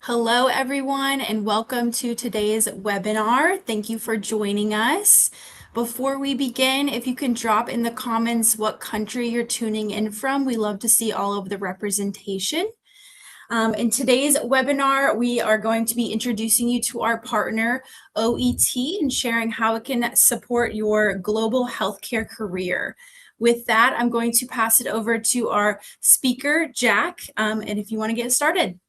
Hello, everyone, and welcome to today's webinar. Thank you for joining us. Before we begin, if you can drop in the comments what country you're tuning in from, we love to see all of the representation. In today's webinar, we are going to be introducing you to our partner, OET, and sharing how it can support your global healthcare career. With that, I'm going to pass it over to our speaker, Jack, and if you want to get started.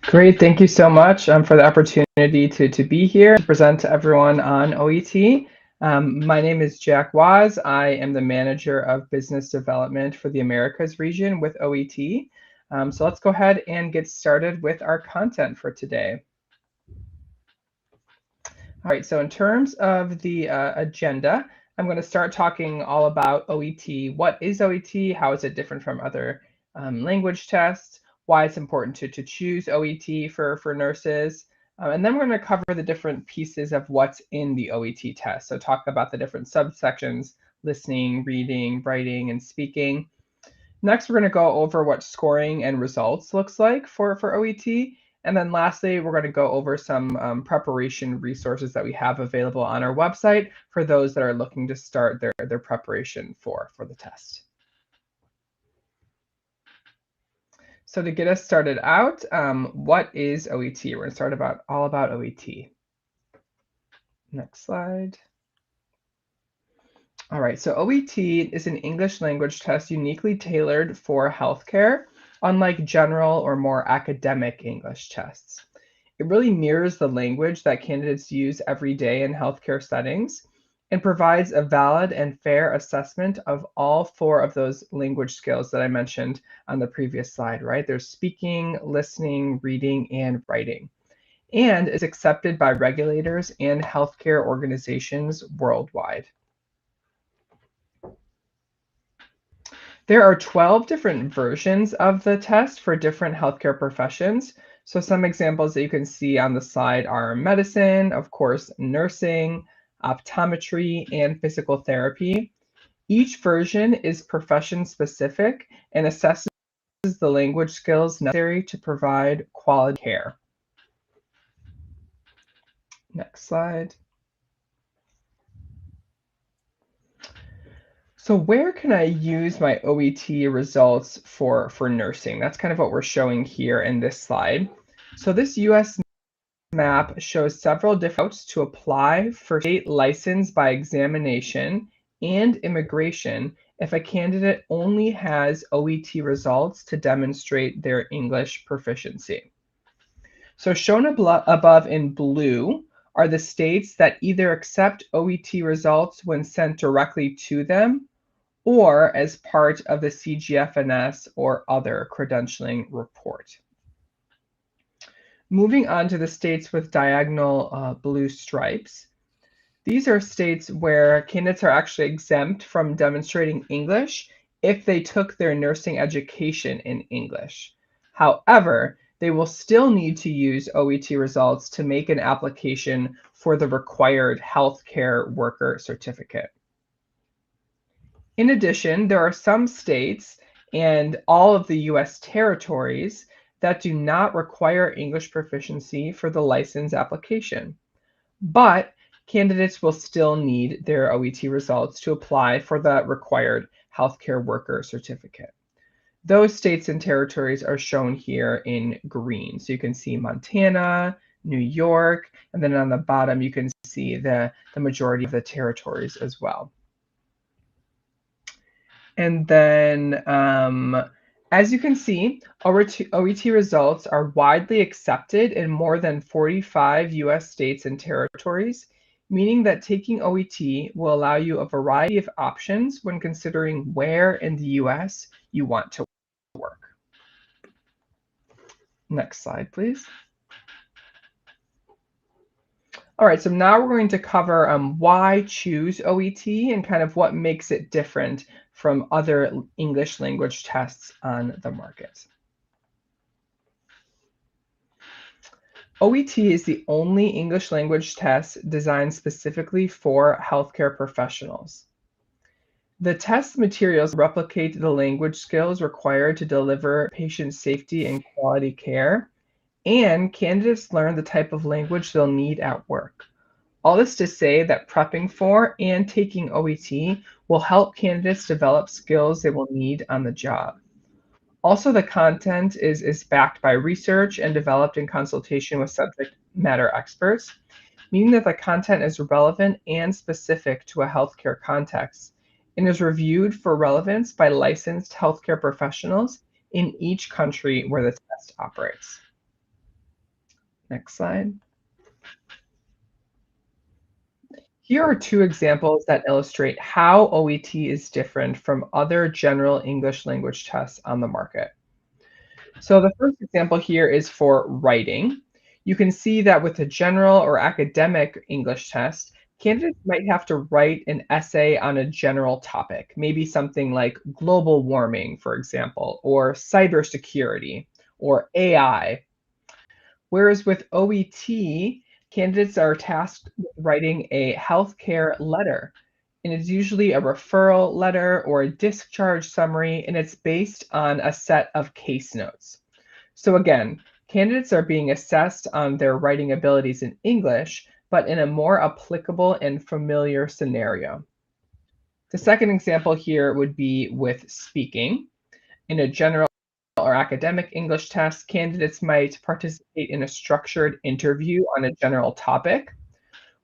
Great, thank you so much for the opportunity to be here to present to everyone on OET. My name is Jack Waz. I am the Manager of Business Development for the Americas region with OET. So let's go ahead and get started with our content for today. All right, so in terms of the agenda, I'm going to start talking all about OET. What is OET? How is it different from other language tests? Why it's important to choose OET for nurses. And then we're going to cover the different pieces of what's in the OET test. So talk about the different subsections: listening, reading, writing, and speaking. Next, we're going to go over what scoring and results looks like for OET. And then lastly, we're going to go over some preparation resources that we have available on our website for those that are looking to start their preparation for the test. So to get us started out, what is OET? We're going to start all about OET. Next slide. All right, so OET is an English language test uniquely tailored for healthcare, unlike general or more academic English tests. It really mirrors the language that candidates use every day in healthcare settings and provides a valid and fair assessment of all four of those language skills that I mentioned on the previous slide, right? There's speaking, listening, reading, and writing, and is accepted by regulators and healthcare organizations worldwide. There are 12 different versions of the test for different healthcare professions. So some examples that you can see on the slide are medicine, of course, nursing, optometry, and physical therapy. Each version is profession specific and assesses the language skills necessary to provide quality care. Next slide. So where can I use my OET results for nursing? That's kind of what we're showing here in this slide. So this US map shows several different routes to apply for state license by examination and immigration if a candidate only has OET results to demonstrate their English proficiency. So shown above in blue are the states that either accept OET results when sent directly to them or as part of the CGFNS or other credentialing report. Moving on to the states with diagonal blue stripes. These are states where candidates are actually exempt from demonstrating English if they took their nursing education in English. However, they will still need to use OET results to make an application for the required healthcare worker certificate. In addition, there are some states and all of the US territories that do not require English proficiency for the license application, but candidates will still need their OET results to apply for the required healthcare worker certificate. Those states and territories are shown here in green. So you can see Montana, New York, and then on the bottom you can see the majority of the territories as well. And then, as you can see, OET results are widely accepted in more than 45 US states and territories, meaning that taking OET will allow you a variety of options when considering where in the US you want to work. Next slide, please. All right, so now we're going to cover why choose OET and kind of what makes it different from other English language tests on the market. OET is the only English language test designed specifically for healthcare professionals. The test materials replicate the language skills required to deliver patient safety and quality care, and candidates learn the type of language they'll need at work. All this to say that prepping for and taking OET will help candidates develop skills they will need on the job. Also, the content is backed by research and developed in consultation with subject matter experts, meaning that the content is relevant and specific to a healthcare context and is reviewed for relevance by licensed healthcare professionals in each country where the test operates. Next slide. Here are two examples that illustrate how OET is different from other general English language tests on the market. So the first example here is for writing. You can see that with a general or academic English test, candidates might have to write an essay on a general topic, maybe something like global warming, for example, or cybersecurity, or AI. Whereas with OET, candidates are tasked with writing a healthcare letter. And it's usually a referral letter or a discharge summary, and it's based on a set of case notes. So again, candidates are being assessed on their writing abilities in English, but in a more applicable and familiar scenario. The second example here would be with speaking. In a general or academic English test, candidates might participate in a structured interview on a general topic,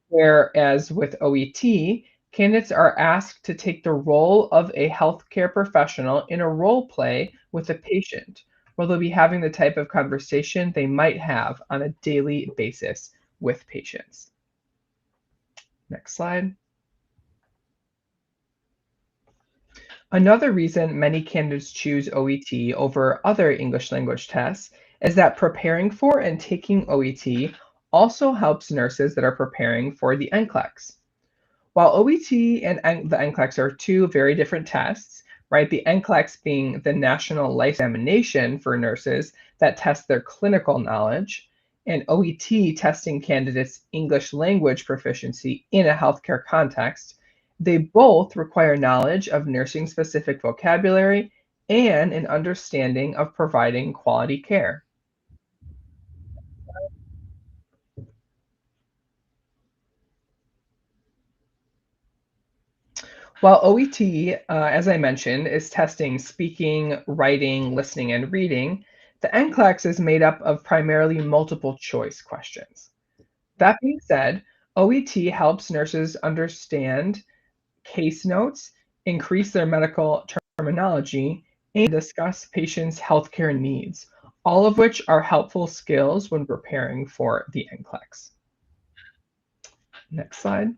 whereas with OET, candidates are asked to take the role of a healthcare professional in a role play with a patient, where they'll be having the type of conversation they might have on a daily basis with patients. Next slide. Another reason many candidates choose OET over other English language tests is that preparing for and taking OET also helps nurses that are preparing for the NCLEX. While OET and the NCLEX are two very different tests, right? The NCLEX being the national life examination for nurses that test their clinical knowledge, and OET testing candidates' English language proficiency in a healthcare context. They both require knowledge of nursing specific vocabulary and an understanding of providing quality care. While OET, as I mentioned, is testing speaking, writing, listening, and reading, the NCLEX is made up of primarily multiple choice questions. That being said, OET helps nurses understand case notes, increase their medical terminology, and discuss patients' healthcare needs, all of which are helpful skills when preparing for the NCLEX. Next slide.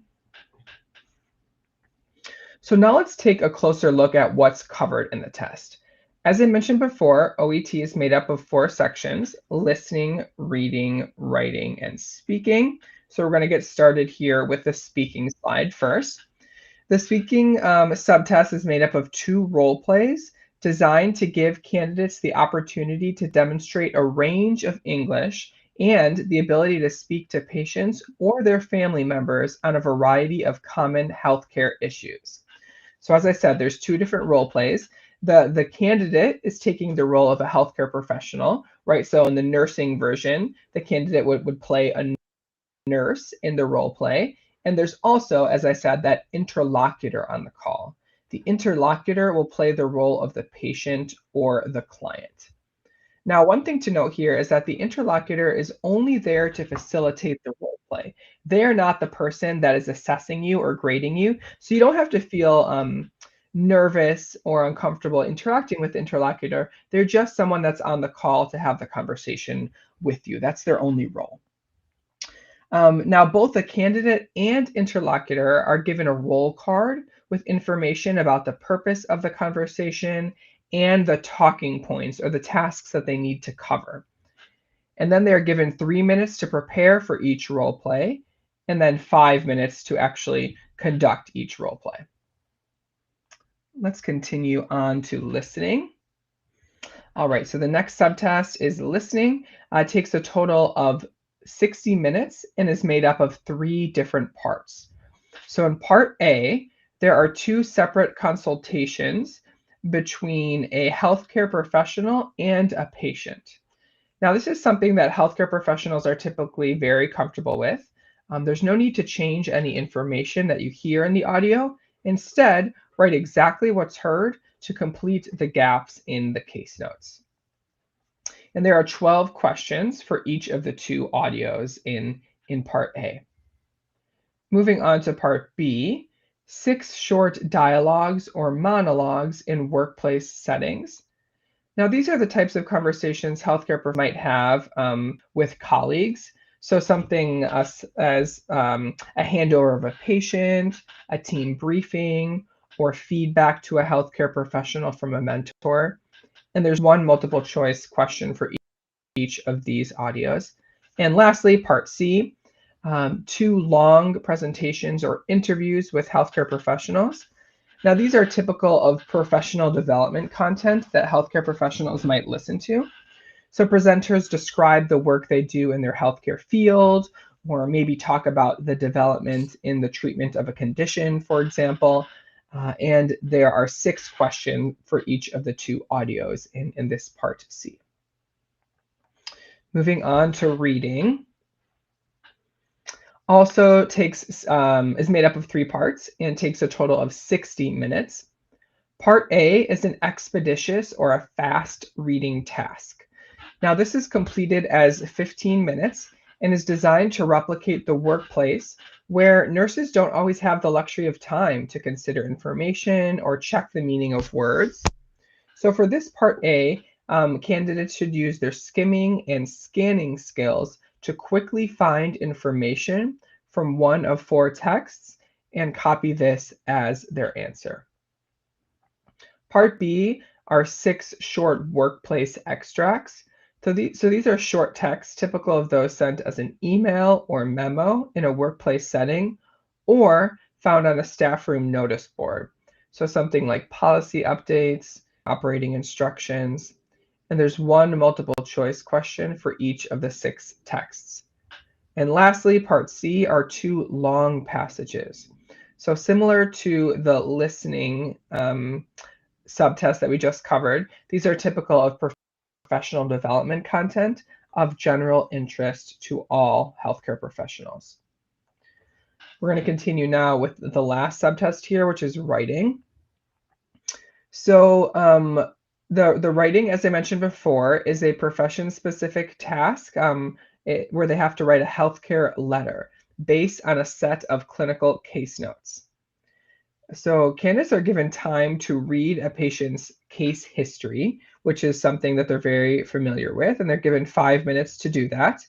So now let's take a closer look at what's covered in the test. As I mentioned before, OET is made up of 4 sections: listening, reading, writing, and speaking. So we're going to get started here with the speaking slide first. The speaking subtest is made up of 2 role plays designed to give candidates the opportunity to demonstrate a range of English and the ability to speak to patients or their family members on a variety of common healthcare issues. So as I said, there's 2 different role plays. The candidate is taking the role of a healthcare professional, right? So in the nursing version, the candidate would play a nurse in the role play. And there's also, as I said, that interlocutor on the call. The interlocutor will play the role of the patient or the client. Now, one thing to note here is that the interlocutor is only there to facilitate the role play. They are not the person that is assessing you or grading you, so you don't have to feel nervous or uncomfortable interacting with the interlocutor. They're just someone that's on the call to have the conversation with you. That's their only role. Now, both the candidate and interlocutor are given a role card with information about the purpose of the conversation and the talking points or the tasks that they need to cover. And then they're given 3 minutes to prepare for each role play, and then 5 minutes to actually conduct each role play. Let's continue on to listening. All right, so the next subtask is listening. It takes a total of 60 minutes and is made up of 3 different parts. So in part A, there are 2 separate consultations between a healthcare professional and a patient. Now, this is something that healthcare professionals are typically very comfortable with. There's no need to change any information that you hear in the audio. Instead, write exactly what's heard to complete the gaps in the case notes. And there are 12 questions for each of the 2 audios in Part A. Moving on to Part B, 6 short dialogues or monologues in workplace settings. Now, these are the types of conversations healthcare professionals might have with colleagues. So something as a handover of a patient, a team briefing, or feedback to a healthcare professional from a mentor. And there's one multiple choice question for each of these audios. And lastly, Part C, 2 long presentations or interviews with healthcare professionals. Now, these are typical of professional development content that healthcare professionals might listen to. So presenters describe the work they do in their healthcare field, or maybe talk about the development in the treatment of a condition, for example. And there are 6 questions for each of the 2 audios in this Part C. Moving on to reading. Also is made up of 3 parts and takes a total of 60 minutes. Part A is an expeditious or a fast reading task. Now, this is completed as 15 minutes and is designed to replicate the workplace where nurses don't always have the luxury of time to consider information or check the meaning of words. So for this Part A, candidates should use their skimming and scanning skills to quickly find information from one of 4 texts and copy this as their answer. Part B are 6 short workplace extracts. So these are short texts typical of those sent as an email or memo in a workplace setting or found on a staff room notice board. So something like policy updates, operating instructions, and there's one multiple choice question for each of the 6 texts. And lastly, Part C are 2 long passages. So similar to the listening subtest that we just covered, these are typical of professional development content of general interest to all healthcare professionals. We're going to continue now with the last subtest here, which is writing. So the writing, as I mentioned before, is a profession-specific task where they have to write a healthcare letter based on a set of clinical case notes. So candidates are given time to read a patient's case history, which is something that they're very familiar with, and they're given 5 minutes to do that.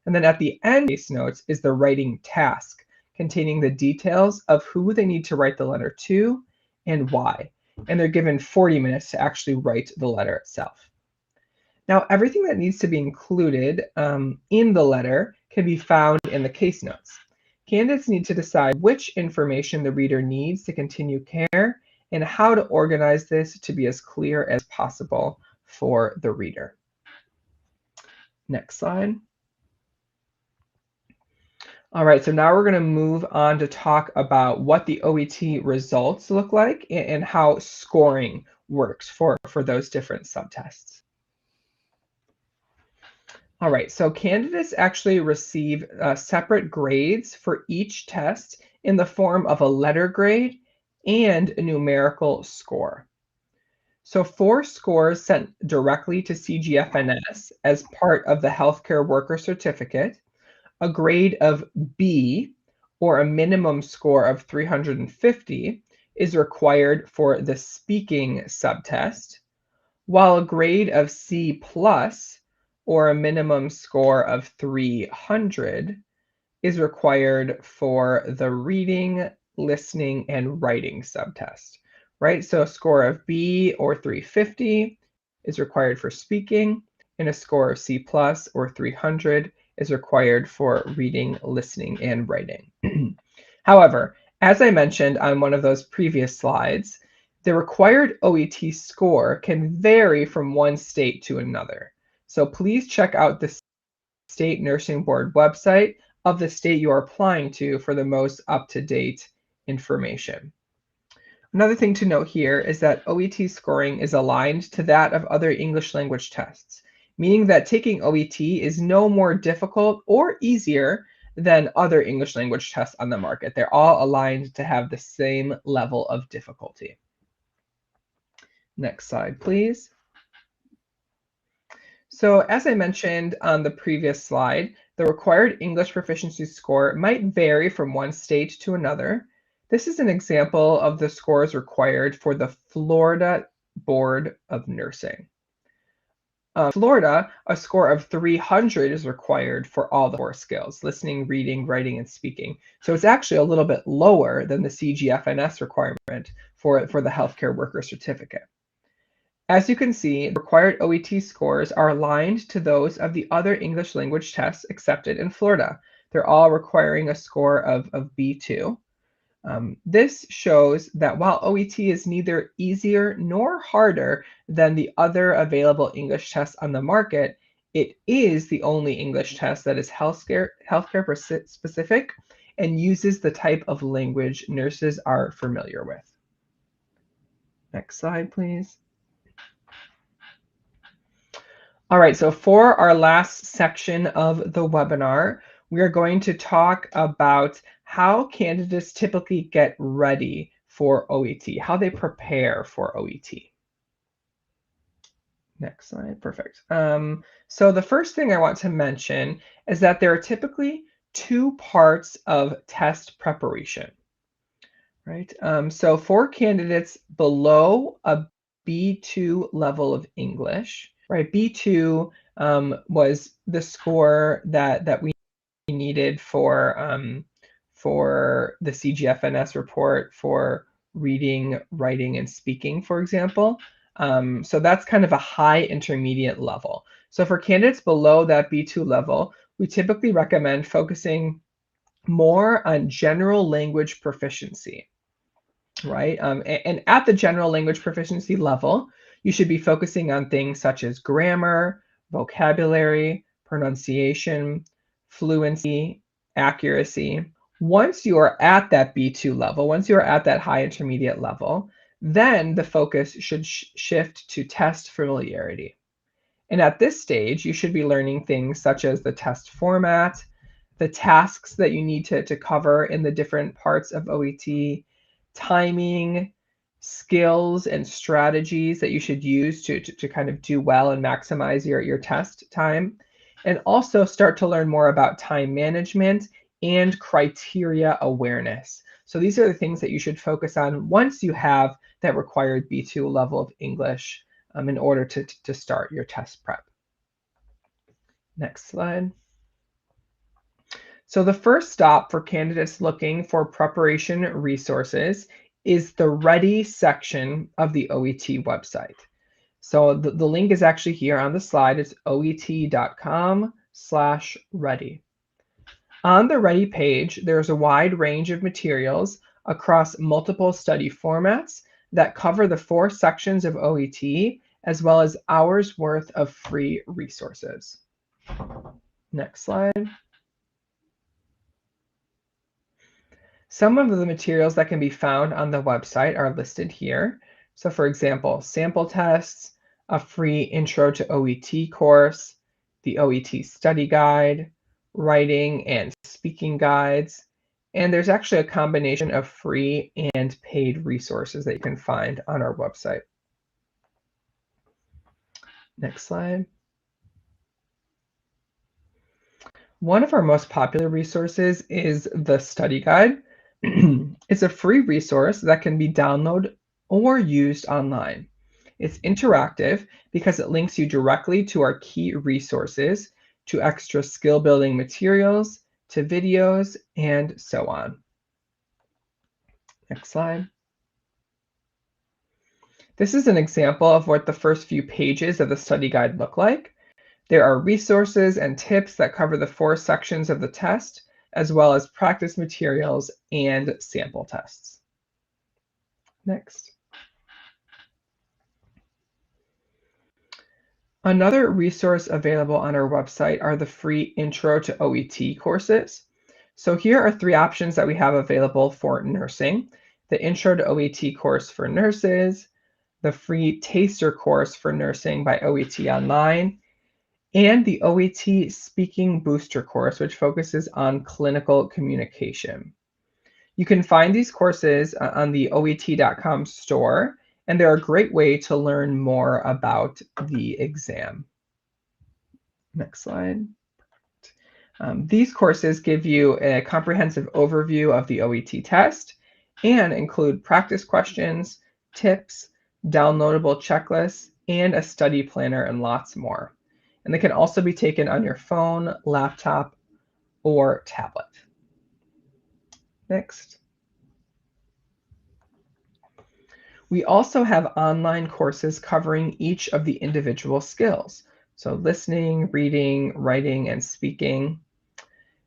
And then at the end of case notes is the writing task, containing the details of who they need to write the letter to and why. And they're given 40 minutes to actually write the letter itself. Now, everything that needs to be included in the letter can be found in the case notes. Candidates need to decide which information the reader needs to continue care and how to organize this to be as clear as possible for the reader. Next slide. All right, so now we're going to move on to talk about what the OET results look like and how scoring works for those different subtests. All right, so candidates actually receive separate grades for each test in the form of a letter grade and a numerical score. So 4 scores sent directly to CGFNS as part of the healthcare worker certificate, a grade of B or a minimum score of 350 is required for the speaking subtest, while a grade of C+ or a minimum score of 300 is required for the reading, listening, and writing subtest, right? So a score of B or 350 is required for speaking, and a score of C+ or 300 is required for reading, listening, and writing. However, as I mentioned on one of those previous slides, the required OET score can vary from one state to another. So please check out the State Nursing Board website of the state you are applying to for the most up-to-date information. Another thing to note here is that OET scoring is aligned to that of other English language tests, meaning that taking OET is no more difficult or easier than other English language tests on the market. They're all aligned to have the same level of difficulty. Next slide, please. So as I mentioned on the previous slide, the required English proficiency score might vary from one state to another. This is an example of the scores required for the Florida Board of Nursing. Florida, a score of 300 is required for all the core skills, listening, reading, writing, and speaking. So it's actually a little bit lower than the CGFNS requirement for the healthcare worker certificate. As you can see, the required OET scores are aligned to those of the other English language tests accepted in Florida. They're all requiring a score of B2. This shows that while OET is neither easier nor harder than the other available English tests on the market, it is the only English test that is healthcare specific and uses the type of language nurses are familiar with. Next slide, please. All right, so for our last section of the webinar, we are going to talk about how candidates typically get ready for OET, how they prepare for OET. Next slide, perfect. So the first thing I want to mention is that there are typically two parts of test preparation, right? So for candidates below a B2 level of English, right? B2 was the score that we needed for the CGFNS report for reading, writing, and speaking, for example. So that's kind of a high intermediate level. So for candidates below that B2 level, we typically recommend focusing more on general language proficiency, right? And at the general language proficiency level, you should be focusing on things such as grammar, vocabulary, pronunciation, fluency, accuracy. Once you are at that B2 level, once you are at that high intermediate level, then the focus should shift to test familiarity. And at this stage, you should be learning things such as the test format, the tasks that you need to cover in the different parts of OET, timing, skills, and strategies that you should use to kind of do well and maximize your test time, and also start to learn more about time management and criteria awareness. So these are the things that you should focus on once you have that required B2 level of English in order to start your test prep. Next slide. So the first stop for candidates looking for preparation resources is the Ready section of the OET website. So the link is actually here on the slide. It's oet.com/ready. On the Ready page, there's a wide range of materials across multiple study formats that cover the 4 sections of OET, as well as hours worth of free resources. Next slide. Some of the materials that can be found on the website are listed here. So for example, sample tests, a free intro to OET course, the OET study guide, writing and speaking guides, and there's actually a combination of free and paid resources that you can find on our website. Next slide. One of our most popular resources is the study guide. It's a free resource that can be downloaded or used online. It's interactive because it links you directly to our key resources, to extra skill building materials, to videos, and so on. Next slide. This is an example of what the first few pages of the study guide look like. There are resources and tips that cover the 4 sections of the test, as well as practice materials and sample tests. Next. Another resource available on our website are the free Intro to OET courses. So here are 3 options that we have available for nursing. the Intro to OET course for nurses, the free taster course for nursing by OET Online, and the OET Speaking Booster course, which focuses on clinical communication. You can find these courses on the OET.com store, and they're a great way to learn more about the exam. Next slide. These courses give you a comprehensive overview of the OET test and include practice questions, tips, downloadable checklists, and a study planner, and lots more. And they can also be taken on your phone, laptop, or tablet. Next. We also have online courses covering each of the individual skills. So listening, reading, writing, and speaking.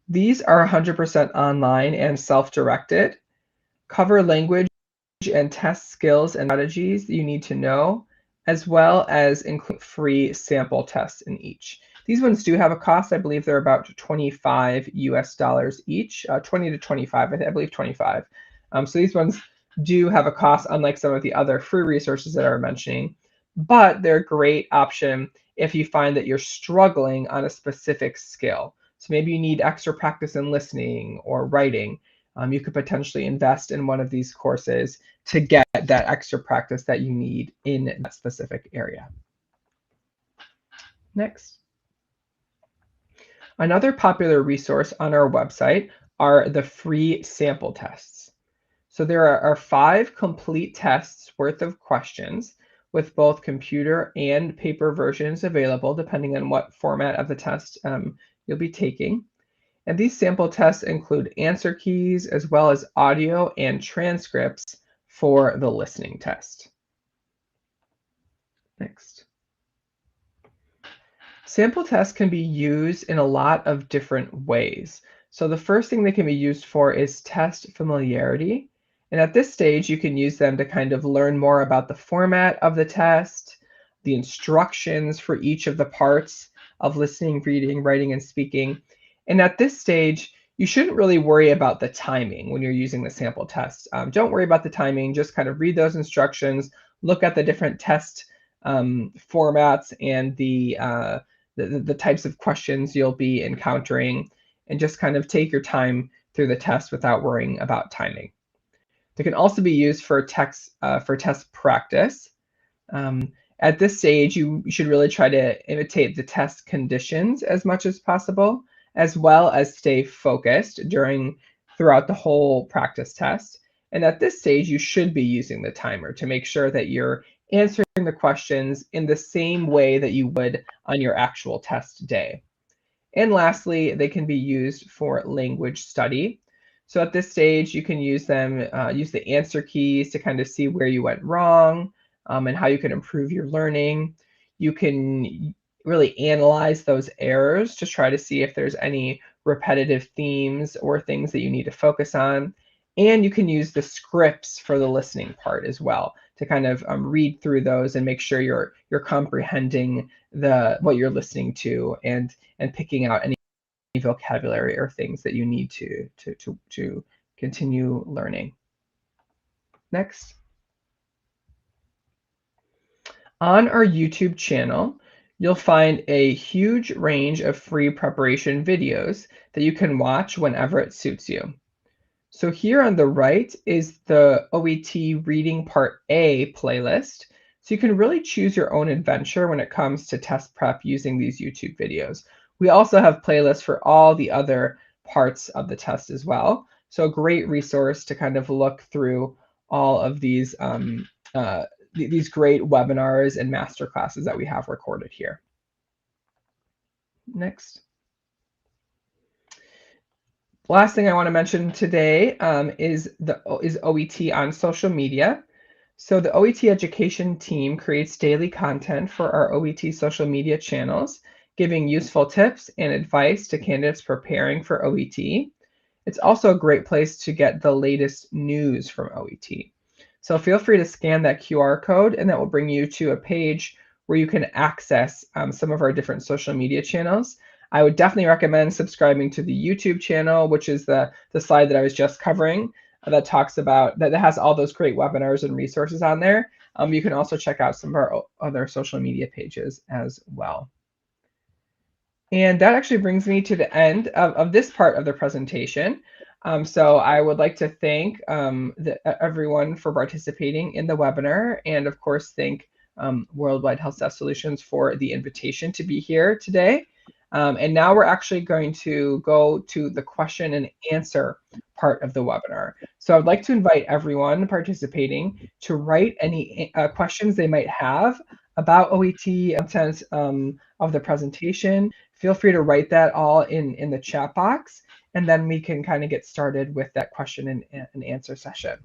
These are 100% online and self-directed, cover language and test skills and strategies that you need to know, as well as include free sample tests in each. These ones do have a cost. I believe they're about $25 US each, 20 to 25, I believe 25. So these ones do have a cost, unlike some of the other free resources that I was mentioning, but they're a great option if you find that you're struggling on a specific skill. So maybe you need extra practice in listening or writing. You could potentially invest in one of these courses to get that extra practice that you need in that specific area. Next. Another popular resource on our website are the free sample tests. So there are 5 complete tests worth of questions with both computer and paper versions available depending on what format of the test you'll be taking. And these sample tests include answer keys as well as audio and transcripts for the listening test. Next. Sample tests can be used in a lot of different ways. So the first thing they can be used for is test familiarity. And at this stage, you can use them to kind of learn more about the format of the test, the instructions for each of the parts of listening, reading, writing, and speaking. And at this stage, you shouldn't really worry about the timing when you're using the sample test. Don't worry about the timing, just kind of read those instructions, look at the different test formats and the types of questions you'll be encountering, and just kind of take your time through the test without worrying about timing. They can also be used for test practice. At this stage, you should really try to imitate the test conditions as much as possible, as well as stay focused throughout the whole practice test. And at this stage, you should be using the timer to make sure that you're answering the questions in the same way that you would on your actual test day. And lastly, they can be used for language study. So at this stage, you can use the answer keys to kind of see where you went wrong and how you can improve your learning. You can really analyze those errors to try to see if there's any repetitive themes or things that you need to focus on. And you can use the scripts for the listening part as well to kind of read through those and make sure you're comprehending what you're listening to and picking out any vocabulary or things that you need to continue learning. Next. On our YouTube channel, you'll find a huge range of free preparation videos that you can watch whenever it suits you. So here on the right is the OET Reading Part A playlist. So you can really choose your own adventure when it comes to test prep using these YouTube videos. We also have playlists for all the other parts of the test as well. So a great resource to kind of look through all of these great webinars and master classes that we have recorded here. Next. Last thing I want to mention today is OET on social media. So the OET education team creates daily content for our OET social media channels, giving useful tips and advice to candidates preparing for OET. It's also a great place to get the latest news from OET. So feel free to scan that QR code, and that will bring you to a page where you can access some of our different social media channels. I would definitely recommend subscribing to the YouTube channel, which is the slide that I was just covering. that talks about that has all those great webinars and resources on there. You can also check out some of our other social media pages as well. And that actually brings me to the end of this part of the presentation. So I would like to thank everyone for participating in the webinar, and of course thank Worldwide Health Staff Solutions for the invitation to be here today. And now we're actually going to go to the question and answer part of the webinar. So I'd like to invite everyone participating to write any questions they might have about OET content of the presentation. Feel free to write that all in the chat box, and then we can kind of get started with that question and answer session.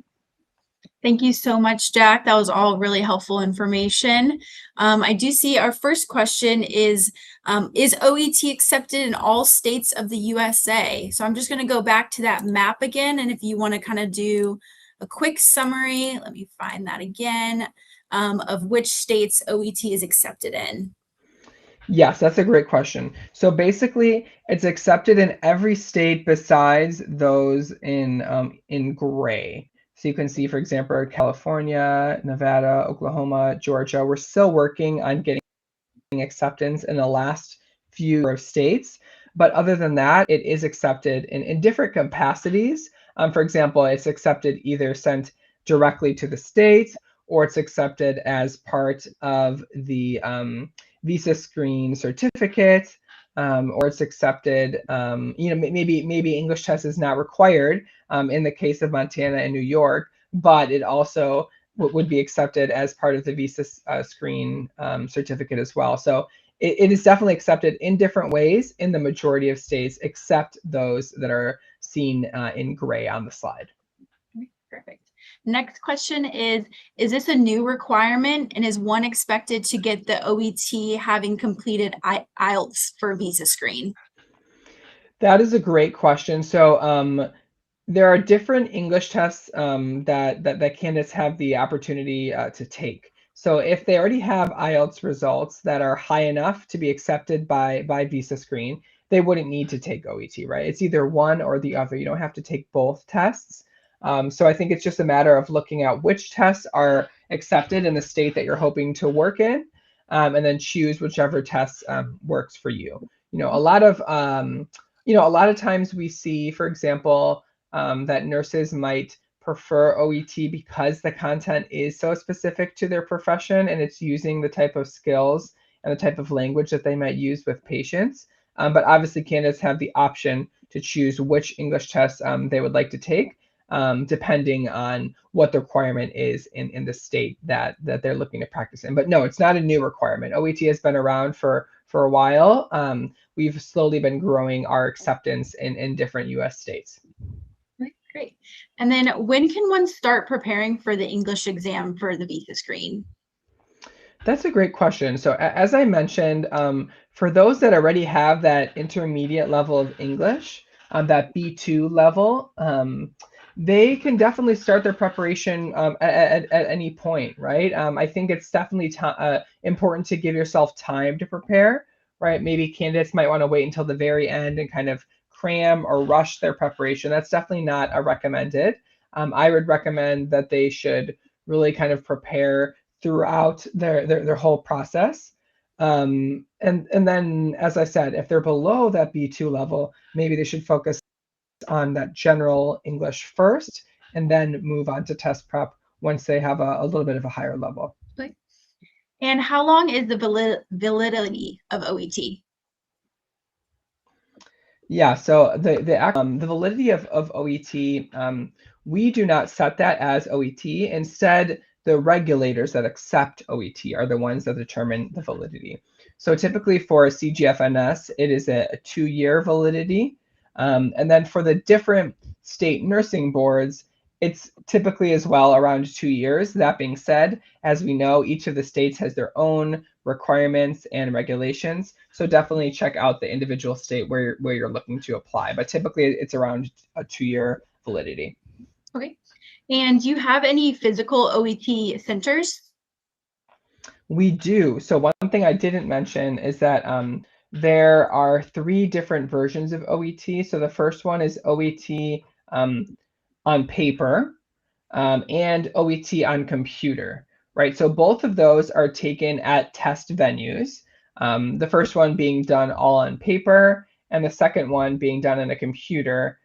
Thank you so much, Jack. That was all really helpful information. I do see our first question is OET accepted in all states of the USA? So I'm just going to go back to that map again, and if you want to kind of do a quick summary, let me find that again, of which states OET is accepted in. Yes, that's a great question. So basically, it's accepted in every state besides those in gray. So you can see, for example, California, Nevada, Oklahoma, Georgia. We're still working on getting acceptance in the last few of states. But other than that, it is accepted in different capacities. For example, it's accepted either sent directly to the state, or it's accepted as part of the visa screen certificate, or it's accepted, maybe English test is not required in the case of Montana and New York, but it also would be accepted as part of the visa screen certificate as well. So it is definitely accepted in different ways in the majority of states, except those that are seen in gray on the slide. Perfect. Next question is this a new requirement, and is one expected to get the OET having completed IELTS for visa screen? That is a great question. So there are different English tests that candidates have the opportunity to take. So if they already have IELTS results that are high enough to be accepted by visa screen, they wouldn't need to take OET, right? It's either one or the other. You don't have to take both tests. So I think it's just a matter of looking at which tests are accepted in the state that you're hoping to work in, and then choose whichever test works for you. A lot of times we see, for example, that nurses might prefer OET because the content is so specific to their profession and it's using the type of skills and the type of language that they might use with patients. But obviously, candidates have the option to choose which English tests they would like to take, depending on what the requirement is in the state that they're looking to practice in. But no, it's not a new requirement. OET has been around for a while. We've slowly been growing our acceptance in different US states. Great. And then when can one start preparing for the English exam for the visa screen? That's a great question. So as I mentioned, for those that already have that intermediate level of English, that B2 level, they can definitely start their preparation at any point, right? I think it's definitely important to give yourself time to prepare, right? Maybe candidates might want to wait until the very end and kind of cram or rush their preparation. That's definitely not recommended. I would recommend that they should really kind of prepare throughout their whole process. And then, as I said, if they're below that B2 level, maybe they should focus on that general English first, and then move on to test prep once they have a little bit of a higher level. And how long is the validity of OET? Yeah, so the validity of OET, we do not set that as OET. Instead, the regulators that accept OET are the ones that determine the validity. So typically for a CGFNS, it is a 2-year validity. And then for the different state nursing boards, it's typically as well around 2 years. That being said, as we know, each of the states has their own requirements and regulations. So definitely check out the individual state where you're looking to apply. But typically it's around a 2-year validity. Okay. And do you have any physical OET centers? We do. So one thing I didn't mention is that there are 3 different versions of OET. So the first one is OET on paper, and OET on computer, right? So both of those are taken at test venues. The first one being done all on paper, and the second one being done on a computer.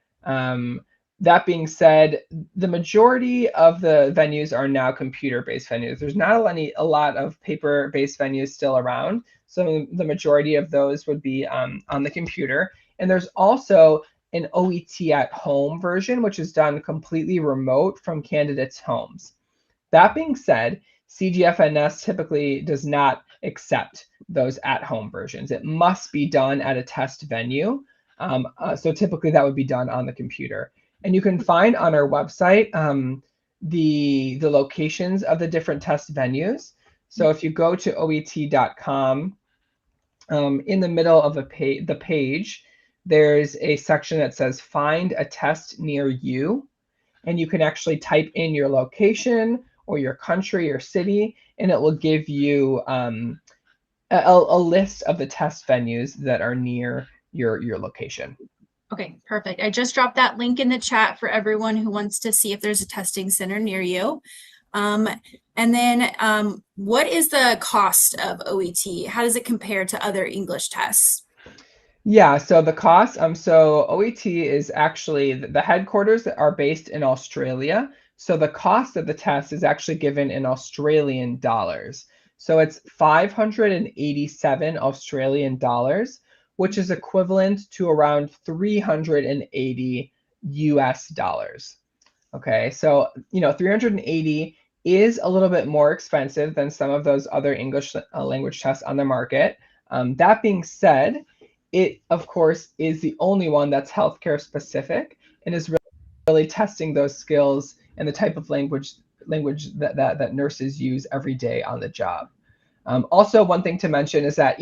That being said, the majority of the venues are now computer-based venues. There's not a lot of paper-based venues still around, so the majority of those would be on the computer. And there's also an OET at home version, which is done completely remote from candidates' homes. That being said, CGFNS typically does not accept those at-home versions. It must be done at a test venue. So typically that would be done on the computer. And you can find on our website the locations of the different test venues. So if you go to oet.com, in the middle of the page, there's a section that says Find a Test Near You. And you can actually type in your location or your country or city, and it will give you a list of the test venues that are near your location. Okay, perfect. I just dropped that link in the chat for everyone who wants to see if there's a testing center near you. And then what is the cost of OET? How does it compare to other English tests? Yeah, so the cost, so OET is actually, the headquarters are based in Australia. So the cost of the test is actually given in Australian dollars. So it's 587 Australian dollars, which is equivalent to around 380 US dollars. Okay, so 380 is a little bit more expensive than some of those other English language tests on the market. That being said, it, of course, is the only one that's healthcare specific and is really testing those skills and the type of language that nurses use every day on the job. Also, one thing to mention is that,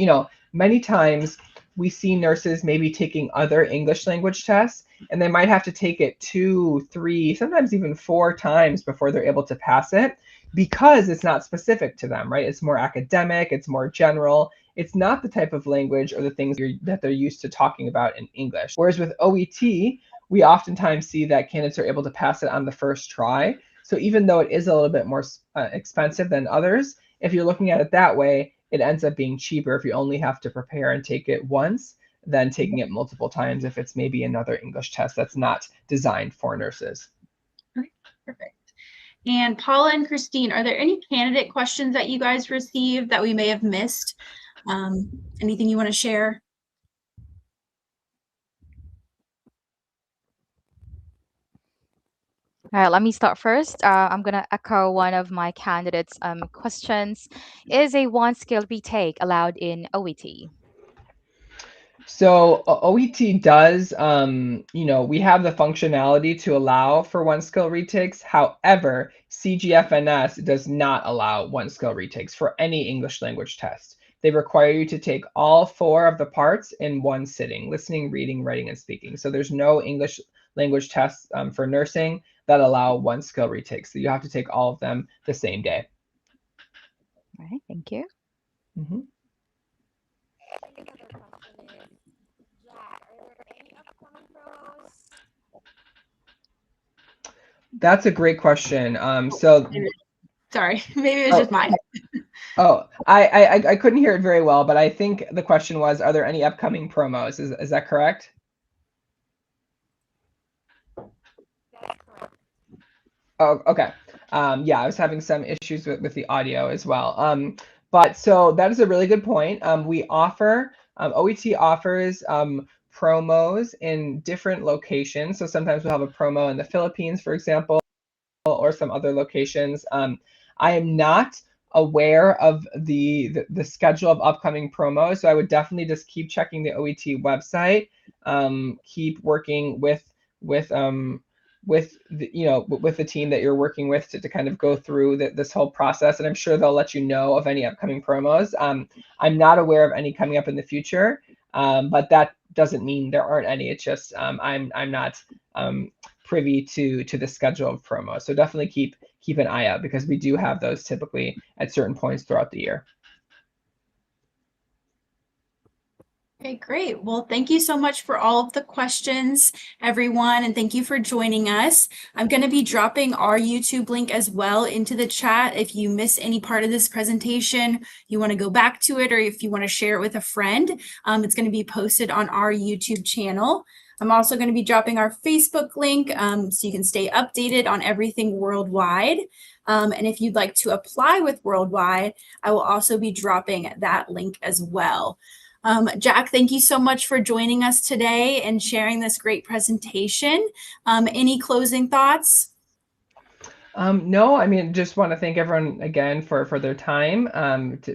many times we see nurses maybe taking other English language tests, and they might have to take it 2, 3, sometimes even 4 times before they're able to pass it because it's not specific to them, right? It's more academic, it's more general. It's not the type of language or the things that they're used to talking about in English. Whereas with OET, we oftentimes see that candidates are able to pass it on the first try. So even though it is a little bit more expensive than others, if you're looking at it that way, it ends up being cheaper if you only have to prepare and take it once than taking it multiple times if it's maybe another English test that's not designed for nurses. Okay, perfect. And Paula and Christine, are there any candidate questions that you guys received that we may have missed? Anything you want to share? All right, let me start first. I'm going to echo one of my candidates' questions. Is a one skill retake allowed in OET? So OET does, we have the functionality to allow for one skill retakes. However, CGFNS does not allow one skill retakes for any English language test. They require you to take all 4 of the parts in one sitting: listening, reading, writing, and speaking. So there's no English language tests for nursing that allow one skill retakes. So you have to take all of them the same day. All right, thank you. Mm-hmm. That's a great question. Sorry, maybe it was just mine. I couldn't hear it very well, but I think the question was, are there any upcoming promos? Is that correct? Oh, okay. Yeah, I was having some issues with the audio as well. But so that is a really good point. We offer, OET offers promos in different locations. So sometimes we'll have a promo in the Philippines, for example, or some other locations. I am not aware of the schedule of upcoming promos, so I would definitely just keep checking the OET website, keep working with the team that you're working with to kind of go through this whole process, and I'm sure they'll let you know of any upcoming promos. I'm not aware of any coming up in the future, but that doesn't mean there aren't any. It's just I'm not privy to the schedule of promos. So definitely keep an eye out because we do have those typically at certain points throughout the year. Okay, great. Well, thank you so much for all of the questions, everyone, and thank you for joining us. I'm going to be dropping our YouTube link as well into the chat. If you miss any part of this presentation, you want to go back to it, or if you want to share it with a friend, it's going to be posted on our YouTube channel. I'm also going to be dropping our Facebook link so you can stay updated on everything worldwide. And if you'd like to apply with Worldwide, I will also be dropping that link as well. Jack, thank you so much for joining us today and sharing this great presentation. Any closing thoughts? No, I mean, just want to thank everyone again for their time,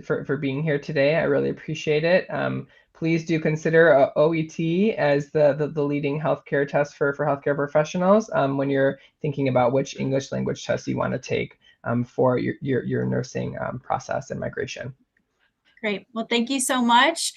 for being here today. I really appreciate it. Please do consider OET as the leading healthcare test for healthcare professionals when you're thinking about which English language test you want to take for your nursing process and migration. Great. Well, thank you so much.